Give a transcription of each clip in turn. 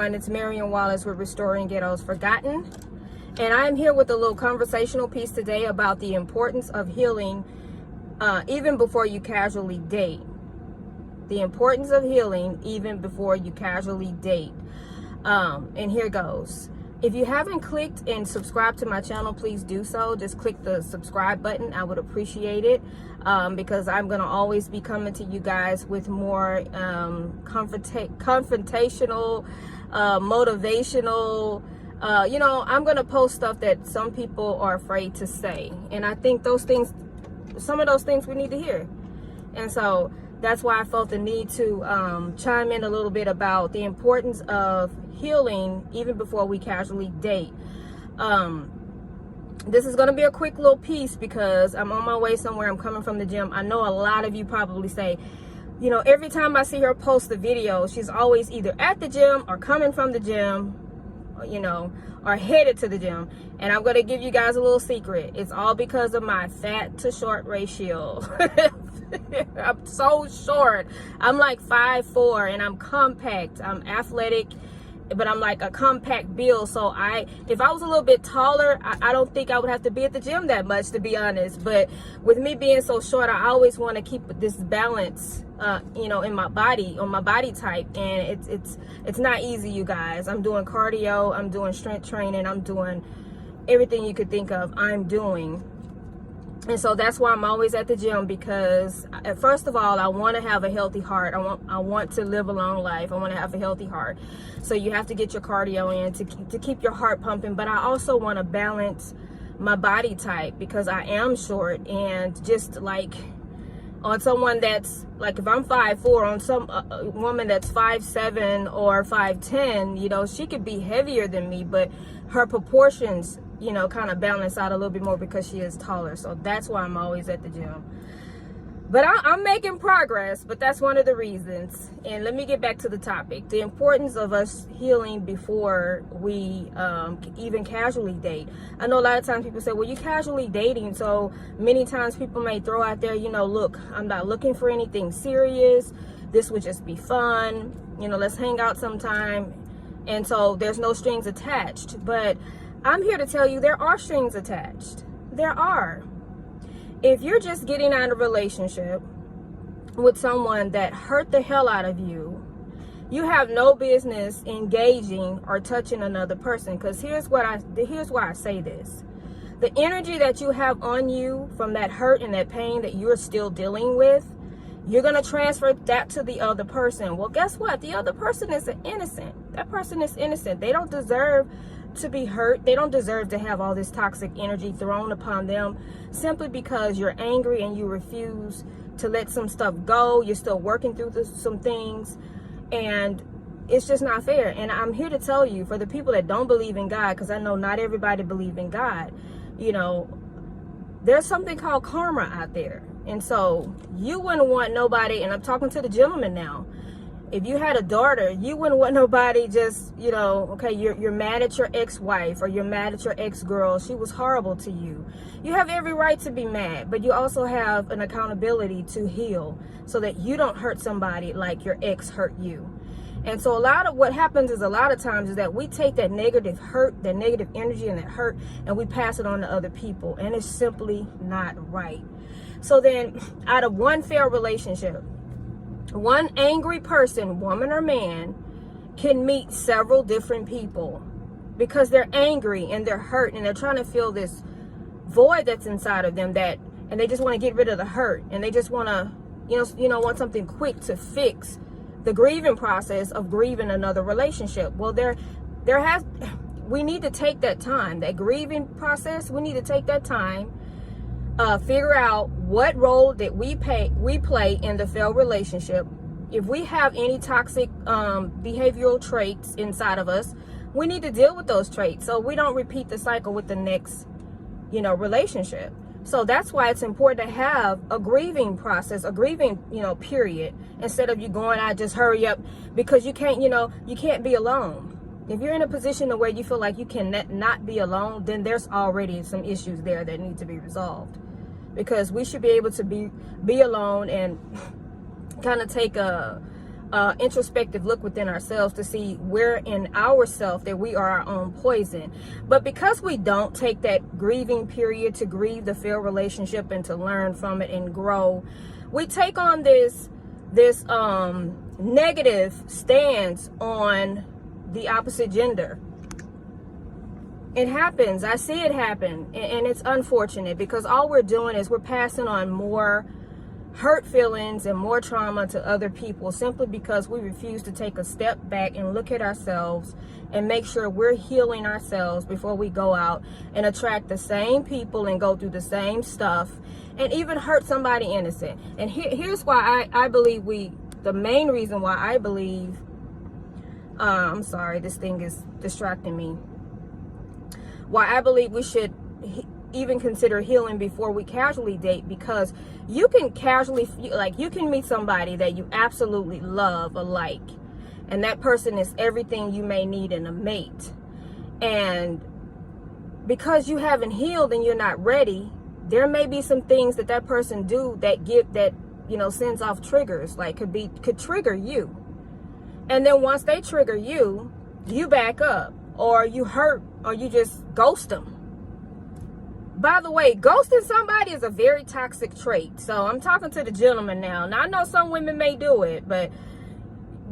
everyone, it's Marion Wallace with Restoring Ghettos Forgotten, and I'm here with a little conversational piece today about the importance of healing even before you casually date. The importance of healing even before you casually date. And here goes. If you haven't clicked and subscribed to my channel, please do so. Just click the subscribe button. I would appreciate it, because I'm going to always be coming to you guys with more confrontational, motivational, I'm going to post stuff that some people are afraid to say. And I think those things, some of those things we need to hear. And so that's why I felt the need to chime in a little bit about the importance of healing even before we casually date. This is going to be a quick little piece because I'm on my way somewhere. I'm coming from the gym. I know a lot of you probably say, every time I see her post the video, she's always either at the gym or coming from the gym, or headed to the gym. And I'm going to give you guys a little secret. It's all because of my fat to short ratio. I'm so short. I'm like 5'4" and I'm compact. I'm athletic, but I'm like a compact build. So if I was a little bit taller, I don't think I would have to be at the gym that much, to be honest. But with me being so short, I always want to keep this balance, in my body, on my body type. And it's not easy, you guys. I'm doing cardio, I'm doing strength training, I'm doing everything you could think of, I'm doing. And so that's why I'm always at the gym, because first of all, I want to have a healthy heart. I want to live a long life. I want to have a healthy heart. So you have to get your cardio in to keep your heart pumping. But I also want to balance my body type, because I am short. And just like on someone that's like, if I'm 5'4", on some woman that's 5'7" or 5'10", she could be heavier than me, but her proportions, kind of balance out a little bit more because she is taller. So that's why I'm always at the gym. But I'm making progress, but that's one of the reasons. And let me get back to the topic. The importance of us healing before we even casually date. I know a lot of times people say, well, you're casually dating. So many times people may throw out there, look, I'm not looking for anything serious. This would just be fun. Let's hang out sometime. And so there's no strings attached. But I'm here to tell you there are strings attached. There are. If you're just getting out of a relationship with someone that hurt the hell out of you, you have no business engaging or touching another person. Because here's why I say this. The energy that you have on you from that hurt and that pain that you're still dealing with, you're going to transfer that to the other person. Well, guess what? The other person is innocent. That person is innocent. They don't deserve to be hurt. They don't deserve to have all this toxic energy thrown upon them simply because you're angry and you refuse to let some stuff go. You're still working through some things, and it's just not fair. And I'm here to tell you, for the people that don't believe in God, because I know not everybody believes in God, there's something called karma out there. And so you wouldn't want nobody, and I'm talking to the gentleman now, if you had a daughter, you wouldn't want nobody just, okay, you're mad at your ex-wife or you're mad at your ex-girl. She was horrible to you. You have every right to be mad, but you also have an accountability to heal so that you don't hurt somebody like your ex hurt you. And so a lot of what happens is, a lot of times, is that we take that negative hurt, that negative energy and that hurt, and we pass it on to other people. And it's simply not right. So then, out of one failed relationship, one angry person, woman or man, can meet several different people because they're angry and they're hurt and they're trying to fill this void that's inside of them, and they just want to get rid of the hurt, and they just want to, want something quick to fix the grieving process of grieving another relationship. Well, we need to take that time, that grieving process. We need to take that time, figure out what role that we play in the failed relationship. If we have any toxic behavioral traits inside of us, we need to deal with those traits so we don't repeat the cycle with the next relationship. So that's why it's important to have a grieving process, a grieving period, instead of you going out, just hurry up, because you can't be alone. If you're in a position where you feel like you can not be alone, then there's already some issues there that need to be resolved. Because we should be able to be alone and kind of take a introspective look within ourselves to see where in ourselves that we are our own poison. But because we don't take that grieving period to grieve the failed relationship and to learn from it and grow, we take on this negative stance on the opposite gender. It happens. I see it happen, and it's unfortunate, because all we're doing is we're passing on more hurt feelings and more trauma to other people, simply because we refuse to take a step back and look at ourselves and make sure we're healing ourselves before we go out and attract the same people and go through the same stuff and even hurt somebody innocent. And here's why I believe the main reason why I believe, I'm sorry, this thing is distracting me, why I believe we should even consider healing before we casually date. Because you can casually, like, you can meet somebody that you absolutely love or like, and that person is everything you may need in a mate, and because you haven't healed and you're not ready, there may be some things that person do that sends off triggers, like could trigger you. And then once they trigger you, you back up, or you hurt, or you just ghost them. By the way, ghosting somebody is a very toxic trait. So I'm talking to the gentleman now. Now, I know some women may do it, but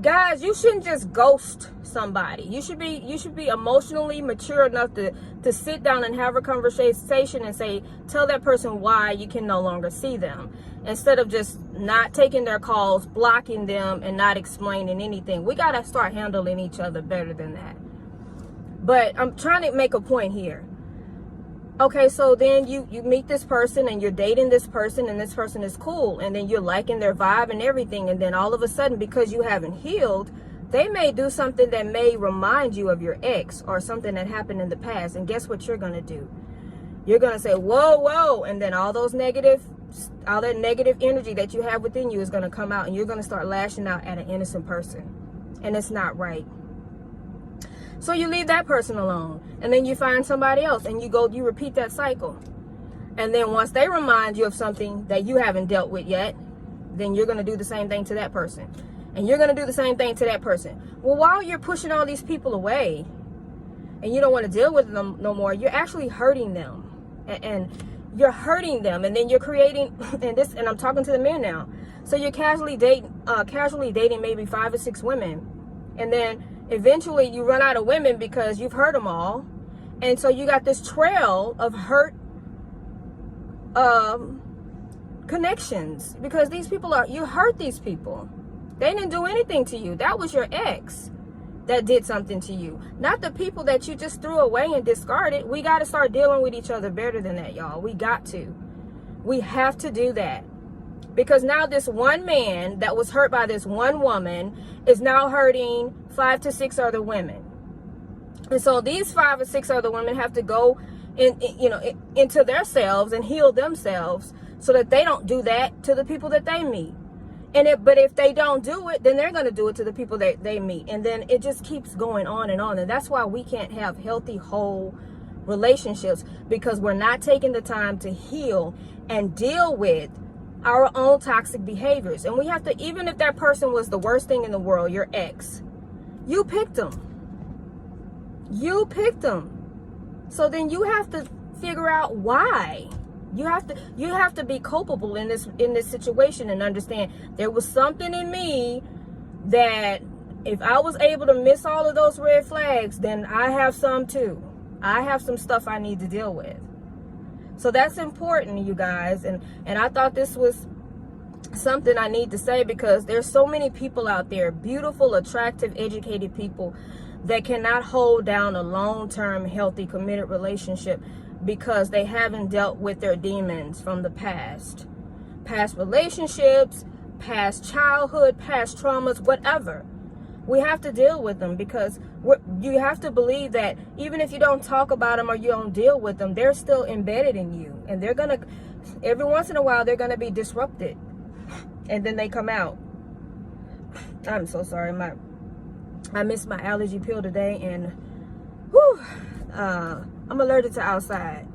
guys, you shouldn't just ghost somebody. You should be emotionally mature enough to sit down and have a conversation and tell that person why you can no longer see them, instead of just not taking their calls, blocking them, and not explaining anything. We got to start handling each other better than that. But I'm trying to make a point here. Okay, so then you meet this person and you're dating this person, and this person is cool, and then you're liking their vibe and everything, and then all of a sudden, because you haven't healed, they may do something that may remind you of your ex or something that happened in the past. And guess what you're going to do? You're going to say, whoa, and then all that negative energy that you have within you is going to come out, and you're going to start lashing out at an innocent person, and it's not right. So you leave that person alone, and then you find somebody else, and you repeat that cycle. And then once they remind you of something that you haven't dealt with yet, then you're going to do the same thing to that person. And you're going to do the same thing to that person. Well, while you're pushing all these people away and you don't want to deal with them no more, you're actually hurting them. And you're hurting them, and then you're creating, and I'm talking to the men now. So you're casually dating maybe 5 or 6 women, and then eventually you run out of women because you've hurt them all. And so you got this trail of hurt connections, because these people you hurt these people. They didn't do anything to you. That was your ex that did something to you, not the people that you just threw away and discarded. We got to start dealing with each other better than that, y'all. We have to do that. Because now this one man that was hurt by this one woman is now hurting 5 to 6 other women. And so these 5 or 6 other women have to go into themselves and heal themselves, so that they don't do that to the people that they meet. But if they don't do it, then they're going to do it to the people that they meet. And then it just keeps going on and on. And that's why we can't have healthy, whole relationships, because we're not taking the time to heal and deal with our own toxic behaviors. And we have to, even if that person was the worst thing in the world, your ex, you picked them. So then you have to figure out why. You have to be culpable in this situation, and understand there was something in me that if I was able to miss all of those red flags, then I have some too. I have some stuff I need to deal with. So that's important, you guys. And I thought this was something I need to say, because there's so many people out there, beautiful, attractive, educated people, that cannot hold down a long-term, healthy, committed relationship, because they haven't dealt with their demons from the past relationships, past childhood, past traumas, whatever. We have to deal with them, because you have to believe that even if you don't talk about them or you don't deal with them, they're still embedded in you, and they're gonna, every once in a while, they're gonna be disrupted, and then they come out. I'm so sorry, I missed my allergy pill today, and I'm allergic to outside.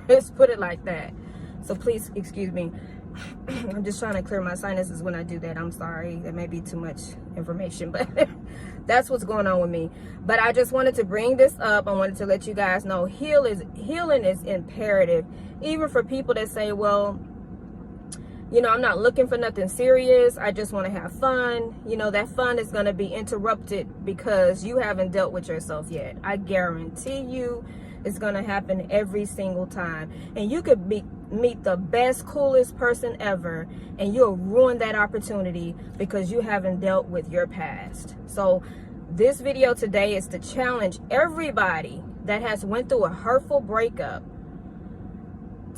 Let's put it like that. So please excuse me. I'm just trying to clear my sinuses when I do that. I'm sorry, that may be too much information, but that's what's going on with me. But I just wanted to bring this up. I wanted to let you guys know healing is imperative, even for people that say, well, you know, I'm not looking for nothing serious, I just want to have fun. You know, that fun is going to be interrupted because you haven't dealt with yourself yet. I guarantee you it's going to happen every single time. And you could meet the best, coolest person ever, and you'll ruin that opportunity because you haven't dealt with your past. So this video today is to challenge everybody that has went through a hurtful breakup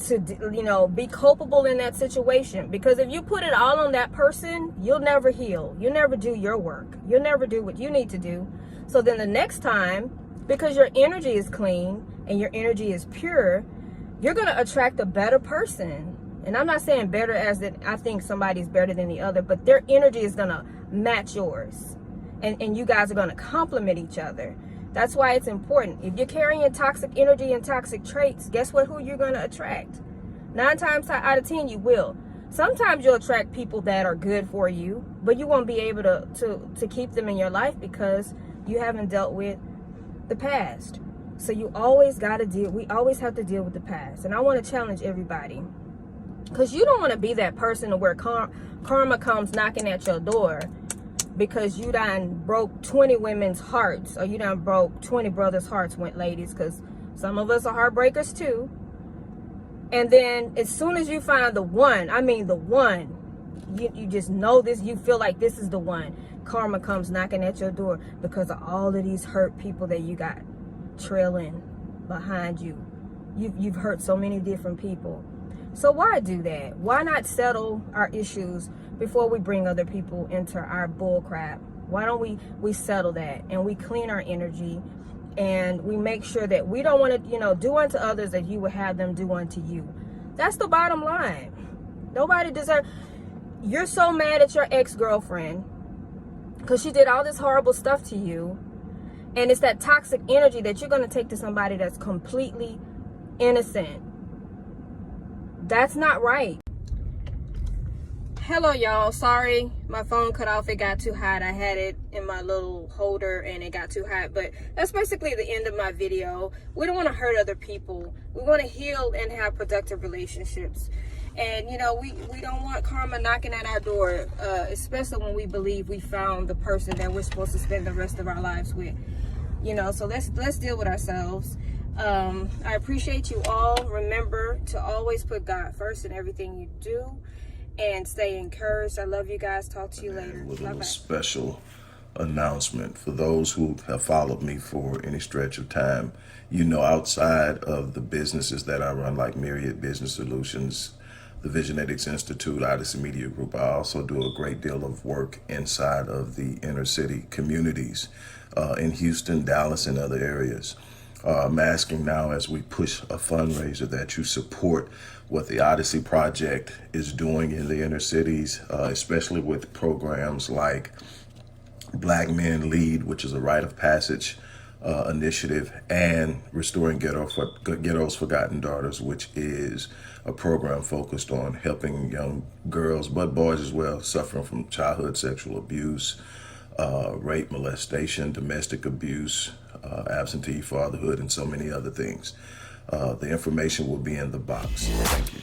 to, you know, be culpable in that situation. Because if you put it all on that person, you'll never heal. You'll never do your work. You'll never do what you need to do. So then the next time, because your energy is clean and your energy is pure, you're going to attract a better person. And I'm not saying better as that I think somebody's better than the other, but their energy is going to match yours. And you guys are going to complement each other. That's why it's important. If you're carrying toxic energy and toxic traits, guess what? Who you're going to attract? 9 times out of 10, you will. Sometimes you'll attract people that are good for you, but you won't be able to keep them in your life because you haven't dealt with the past. So you always got to we always have to deal with the past. And I want to challenge everybody, because you don't want to be that person to where karma comes knocking at your door because you done broke 20 women's hearts, or you done broke 20 brothers' hearts, ladies, because some of us are heartbreakers too. And then as soon as you find the one, I mean the one, you just know this, you feel like this is the one, karma comes knocking at your door because of all of these hurt people that you got trailing behind you. You've hurt so many different people. So why do that? Why not settle our issues before we bring other people into our bull crap? Why don't we settle that and we clean our energy and we make sure that we don't want to, you know, do unto others that you would have them do unto you. That's the bottom line. Nobody deserves. You're so mad at your ex-girlfriend because she did all this horrible stuff to you, and it's that toxic energy that you're going to take to somebody that's completely innocent. That's not right. Hello y'all, sorry my phone cut off. It got too hot. I had it in my little holder and it got too hot, but that's basically the end of my video. We don't want to hurt other people. We want to heal and have productive relationships. And you know, we don't want karma knocking at our door, especially when we believe we found the person that we're supposed to spend the rest of our lives with. You know, so let's deal with ourselves. I appreciate you all. Remember to always put God first in everything you do, and stay encouraged. I love you guys. Talk to you later. With a special announcement for those who have followed me for any stretch of time. You know, outside of the businesses that I run, like Myriad Business Solutions, the Visionetics Institute, Odyssey Media Group, I also do a great deal of work inside of the inner city communities in Houston, Dallas, and other areas. I'm asking now, as we push a fundraiser, that you support what the Odyssey Project is doing in the inner cities, especially with programs like Black Men Lead, which is a rite of passage initiative, and Restoring Ghetto's Forgotten Daughters, which is a program focused on helping young girls, but boys as well, suffering from childhood sexual abuse, rape, molestation, domestic abuse, absentee fatherhood, and so many other things. The information will be in the box. Thank you.